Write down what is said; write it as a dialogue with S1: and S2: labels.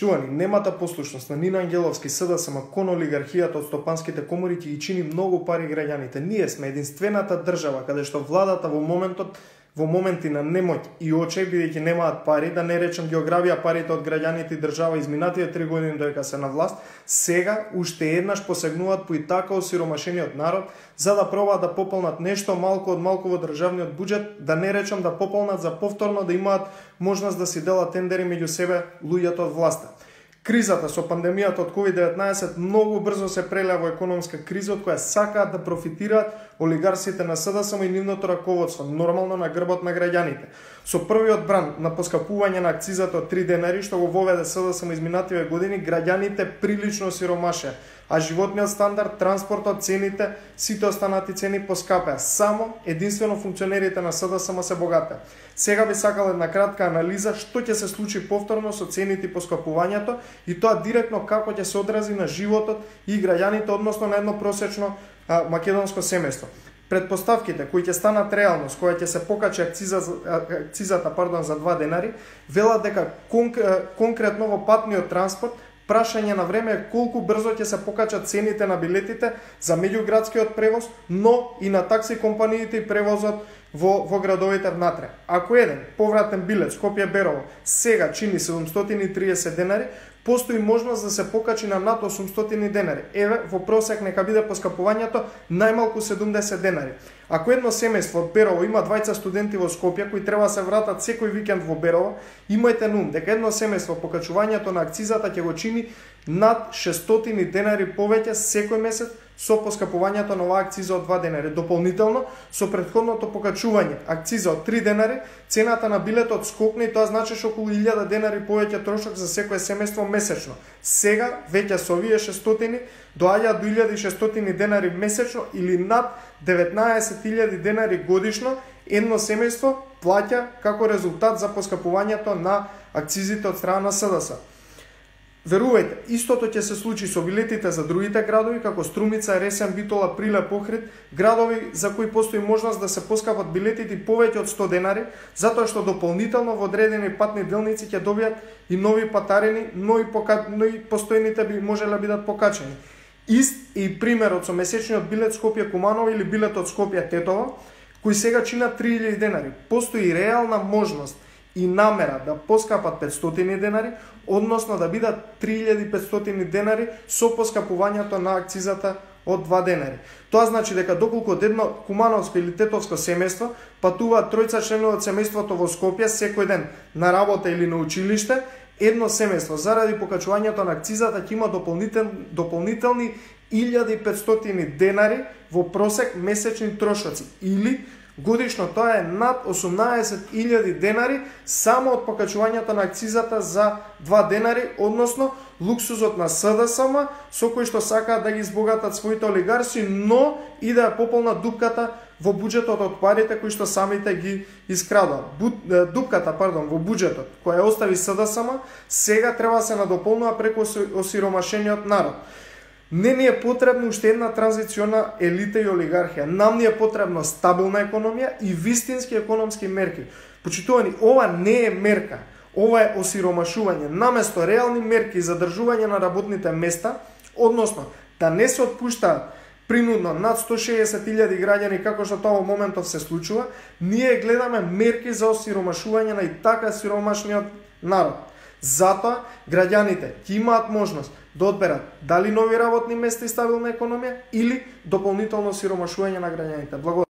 S1: Почитувани, немата послушност на Нина Ангеловски, СДСМ кон олигархијата од стопанските комори ќе ги чини многу пари граѓаните. Ние сме единствената држава каде што владата во моменти на немоќ и очај, бидејќи немаат пари, да не речем ги ограбија парите од граѓаните и држава изминатите 3 години додека се на власт, сега уште еднаш посегнуваат по и така осиромашениот народ за да пробаат да пополнат нешто малку од малку во државниот буџет, да не речем да пополнат за повторно да имаат можност да си делат тендери меѓу себе луѓето од власта. Кризата со пандемијата од COVID-19 многу брзо се прелеа во економска криза од која сакаат да профитираат олигарсите на СДСМ и нивното раководство, нормално на грбот на граѓаните. Со првиот бран на поскапување на акцизата од 3 денари што го воведе СДСМ изминативе години, граѓаните прилично сиромашеа, а животниот стандард, транспортот, цените, сите останати цени поскапеа. Само единствено функционерите на СДСМ се богатеа. Сега би сакал една кратка анализа што ќе се случи повторно со цените и поскапувањето и тоа директно како ќе се одрази на животот и граѓаните, односно на едно просечно македонско семејство. Предпоставките кои ќе станат реалност, која ќе се покачи акцизата за 2 денари, велат дека конкретно во патниот транспорт прашање на време е колку брзо ќе се покачат цените на билетите за меѓуградскиот превоз, но и на такси компаниите и превозот во градовите внатре. Ако еден повратен билет Скопје-Берово сега чини 730 денари, постои можност да се покачи на над 800 денари. Еве, во просек нека биде поскапувањето најмалку 70 денари. Ако едно семејство од Берово има 20 студенти во Скопје кои треба да се вратат секој викенд во Берово, имајте на ум дека едно семејство покачувањето на акцизата ќе го чини над 600 денари повеќе секој месец со поскапувањето на оваа акциза од 2 денари. Дополнително, со претходното покачување акциза од 3 денари, цената на билетот скокна и тоа значеше околу 1000 денари повеќе трошок за секое семејство месечно. Сега, веќе со овие 600 доаѓаат до 1600 денари месечно или над 19.000 денари годишно едно семејство плаќа како резултат за поскапувањето на акцизите од страна на СДС. Верувајте, истото ќе се случи со билетите за другите градови, како Струмица, Ресен, Битола, Прилеп, Охрид, градови за кои постои можност да се поскапат билетите повеќе од 100 денари, затоа што дополнително во одредени патни делници ќе добијат и нови патарини, но и постојните би можеле да бидат покачени. Ист и примерот со месечниот билет Скопје-Куманово или билетот Скопје-Тетово, кои сега чинат 3000 денари. Постои реална можност и намера да поскапат 500 денари, односно да бидат 3500 денари со поскапувањето на акцизата од 2 денари. Тоа значи дека доколку од едно кумановско или тетовско семејство патуваат тројца членови од семејството во Скопје секој ден на работа или на училиште, едно семејство заради покачувањето на акцизата ќе има дополнителни 1500 денари во просек месечни трошоци или годишно тоа е над 18.000 денари само од покачувањето на акцизата за 2 денари, односно луксузот на СДСМ со кој што сакаат да ги избогатат своите олигарси, но и да ја пополнат дупката во буџетот од парите кои што самите ги искрадоа. Дупката, во буџетот која остави СДСМ сега треба да се надополнува преку осиромашениот народ. Не ни е потребна уште една транзициона елита и олигархија. Нам ни е потребна стабилна економија и вистински економски мерки. Почитувани, ова не е мерка, ова е осиромашување. Наместо реални мерки за држување на работните места, односно да не се отпуштаат принудно над 160.000 граѓани како што тоа во моментов се случува, ние гледаме мерки за осиромашување на и така сиромашниот народ. Затоа граѓаните ќе имаат можност да одберат дали нови работни места и стабилна економија или дополнително сиромашување на граѓаните. Благодарам.